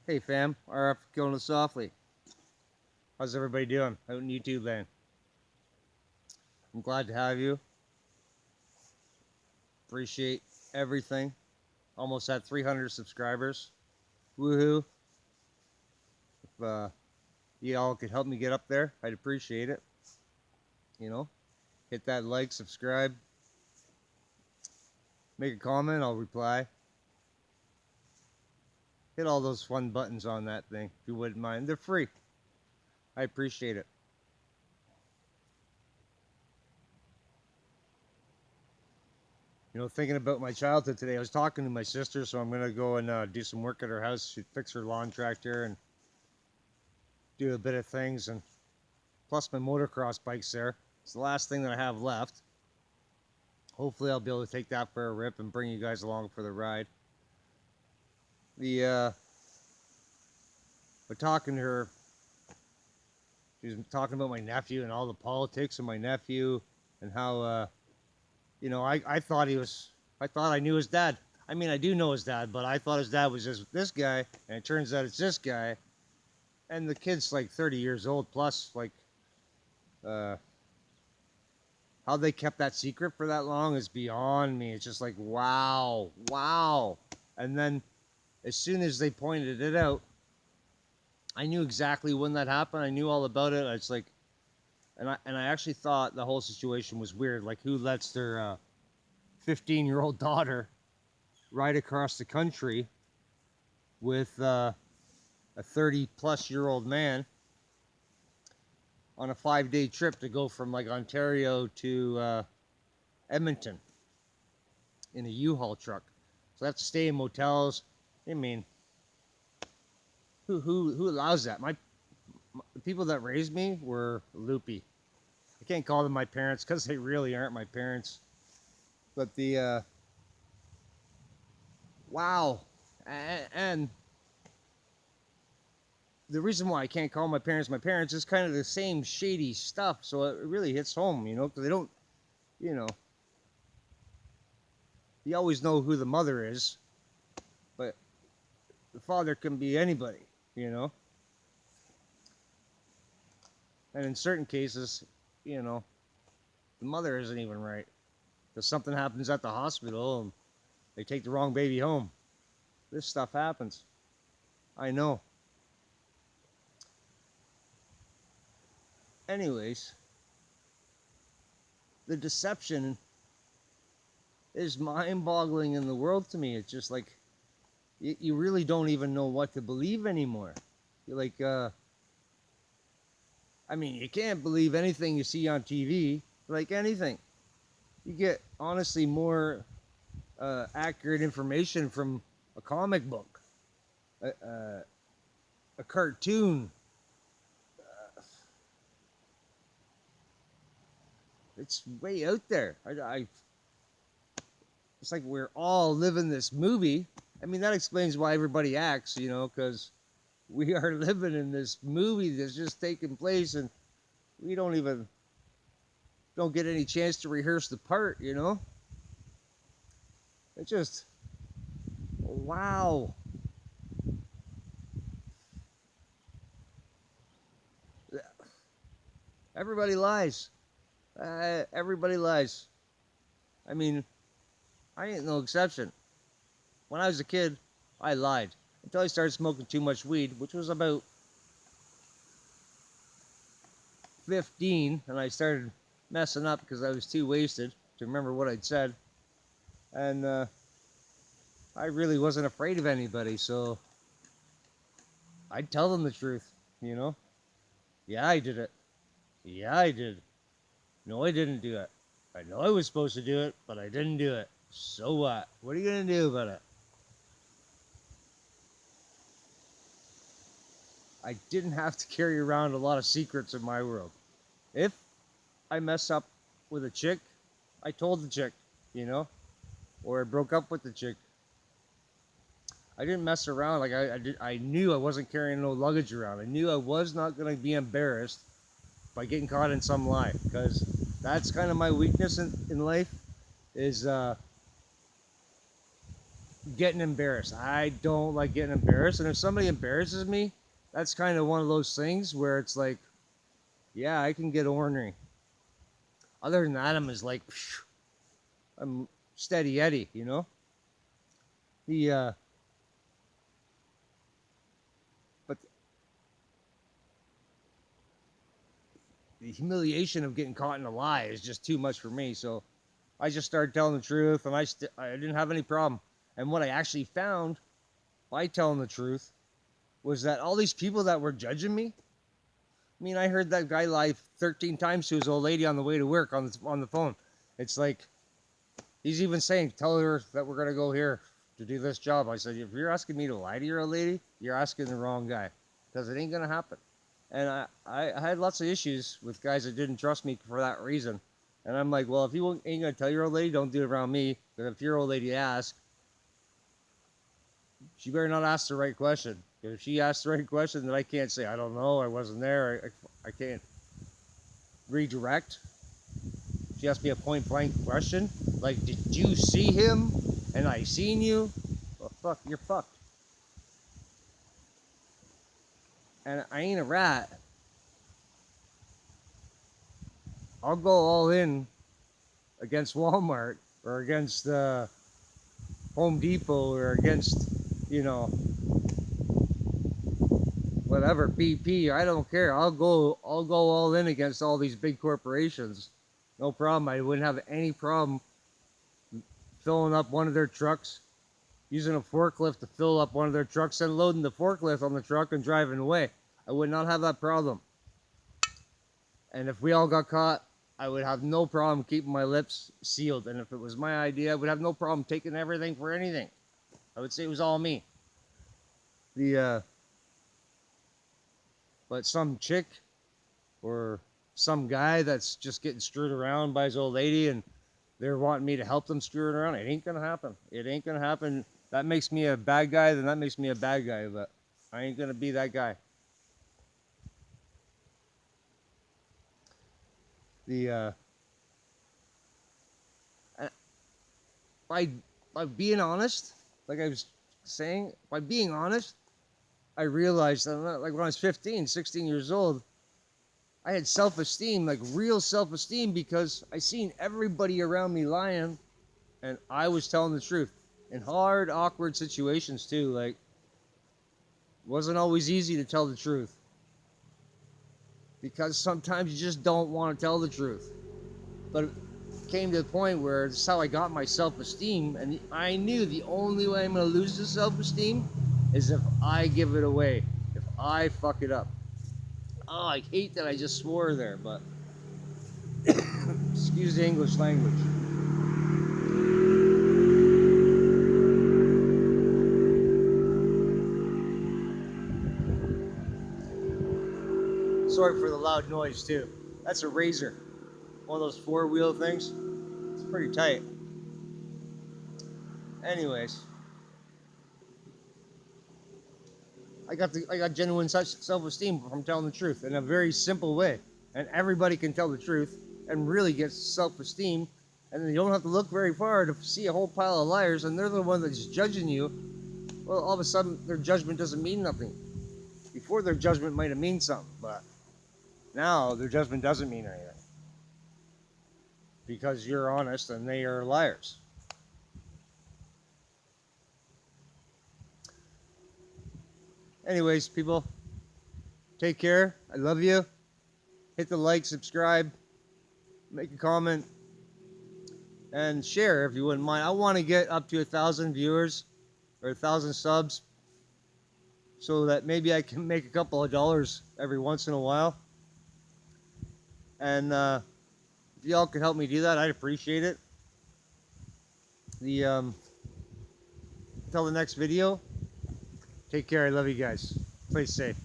Hey fam, RF Killing It Softly. How's everybody doing out in YouTube land? I'm glad to have you. Appreciate everything. Almost at 300 subscribers. Woohoo. If you all could help me get up there, I'd appreciate it. You know, hit that like, subscribe, make a comment, I'll reply. Hit all those fun buttons on that thing if you wouldn't mind. They're free. I appreciate it. Thinking about my childhood today, I was talking to my sister, so I'm gonna go and do some work at her house. She'd fix her lawn tractor and do a bit of things, and plus my motocross bike's there. It's the last thing that I have left. Hopefully, I'll be able to take that for a rip and bring you guys along for the ride. But talking to her, she was talking about my nephew and all the politics of my nephew and how, I thought I thought I knew his dad. I mean, I do know his dad, but I thought his dad was just this guy, and it turns out it's this guy. And the kid's like 30 years old plus, like, uh, how they kept that secret for that long is beyond me. It's just like, wow, wow. And then as soon as they pointed it out, I knew exactly when that happened. I knew all about it. It's like, and I actually thought the whole situation was weird. Like, who lets their 15-year-old daughter ride across the country with a 30-plus-year-old man on a 5-day trip to go from like Ontario to Edmonton in a U-Haul truck? So they have to stay in motels. I mean, who allows that? The people that raised me were loopy. I can't call them my parents because they really aren't my parents. But wow, and the reason why I can't call my parents is kind of the same shady stuff. So it really hits home, because they don't, you know, you always know who the mother is, but the father can be anybody, you know. And in certain cases, you know, the mother isn't even right because something happens at the hospital and they take the wrong baby home. This stuff happens. I know. Anyways, the deception is mind-boggling in the world to me. It's just like you really don't even know what to believe anymore. You're like, I mean, you can't believe anything you see on TV, like anything. You get honestly more accurate information from a comic book, a cartoon. It's way out there. It's like we're all living this movie. I mean, that explains why everybody acts, because we are living in this movie that's just taking place, and we don't get any chance to rehearse the part. It just, wow. Everybody lies. Everybody lies. I mean, I ain't no exception. When I was a kid, I lied until I started smoking too much weed, which was about 15, and I started messing up because I was too wasted to remember what I'd said. And I really wasn't afraid of anybody, so I'd tell them the truth, you know? Yeah, I did it. Yeah, I did. No, I didn't do it. I know I was supposed to do it, but I didn't do it. So what? What are you going to do about it? I didn't have to carry around a lot of secrets in my world. If I mess up with a chick, I told the chick, you know? Or I broke up with the chick. I didn't mess around. Like I knew I wasn't carrying no luggage around. I knew I was not going to be embarrassed by getting caught in some lie, because that's kind of my weakness in life is getting embarrassed. I don't like getting embarrassed. And if somebody embarrasses me, that's kind of one of those things where it's like, yeah, I can get ornery. Other than that, I'm just like, phew, I'm steady Eddie, you know? The, but the humiliation of getting caught in a lie is just too much for me. So I just started telling the truth, and I didn't have any problem. And what I actually found by telling the truth was that all these people that were judging me. I mean, I heard that guy lie 13 times to his old lady on the way to work on the phone. It's like he's even saying, "Tell her that we're gonna go here to do this job." I said, "If you're asking me to lie to your old lady, you're asking the wrong guy, because it ain't gonna happen." And I had lots of issues with guys that didn't trust me for that reason. And I'm like, well, if you ain't gonna tell your old lady, don't do it around me. But if your old lady asks, she better not ask the right question. If she asks the right question, then I can't say, I don't know, I wasn't there, I can't redirect. She asked me a point blank question, like, did you see him? And I seen you? Well, fuck, you're fucked. And I ain't a rat. I'll go all in against Walmart or against Home Depot or against, you know, whatever, BP. I don't care. I'll go all in against all these big corporations. No problem. I wouldn't have any problem filling up one of their trucks, using a forklift to fill up one of their trucks and loading the forklift on the truck and driving away. I would not have that problem. And if we all got caught, I would have no problem keeping my lips sealed. And if it was my idea, I would have no problem taking everything for anything. I would say it was all me. But some chick or some guy that's just getting screwed around by his old lady and they're wanting me to help them screw it around, it ain't gonna happen. It ain't gonna happen. That makes me a bad guy, then that makes me a bad guy, but I ain't gonna be that guy. The by being honest, like I was saying, by being honest, I realized that, like when I was 15, 16 years old, I had self-esteem, like real self-esteem, because I seen everybody around me lying, and I was telling the truth in hard, awkward situations too. Like, it wasn't always easy to tell the truth because sometimes you just don't want to tell the truth. But it came to the point where this is how I got my self-esteem, and I knew the only way I'm going to lose the self-esteem is if I give it away, if I fuck it up. Oh, I hate that I just swore there, but excuse the English language. Sorry for the loud noise too. That's a Razor, one of those four-wheel things. It's pretty tight. Anyways, I got genuine self-esteem from telling the truth in a very simple way, and everybody can tell the truth and really get self-esteem, and then you don't have to look very far to see a whole pile of liars, and they're the one that's judging you. Well, all of a sudden their judgment doesn't mean nothing. Before, their judgment might have mean something, but now their judgment doesn't mean anything because you're honest and they are liars. Anyways, people, take care. I love you. Hit the like, subscribe, make a comment, and share if you wouldn't mind. I want to get up to 1,000 viewers or 1,000 subs so that maybe I can make a couple of dollars every once in a while. And if y'all could help me do that, I'd appreciate it. Until the next video, take care. I love you guys. Play safe.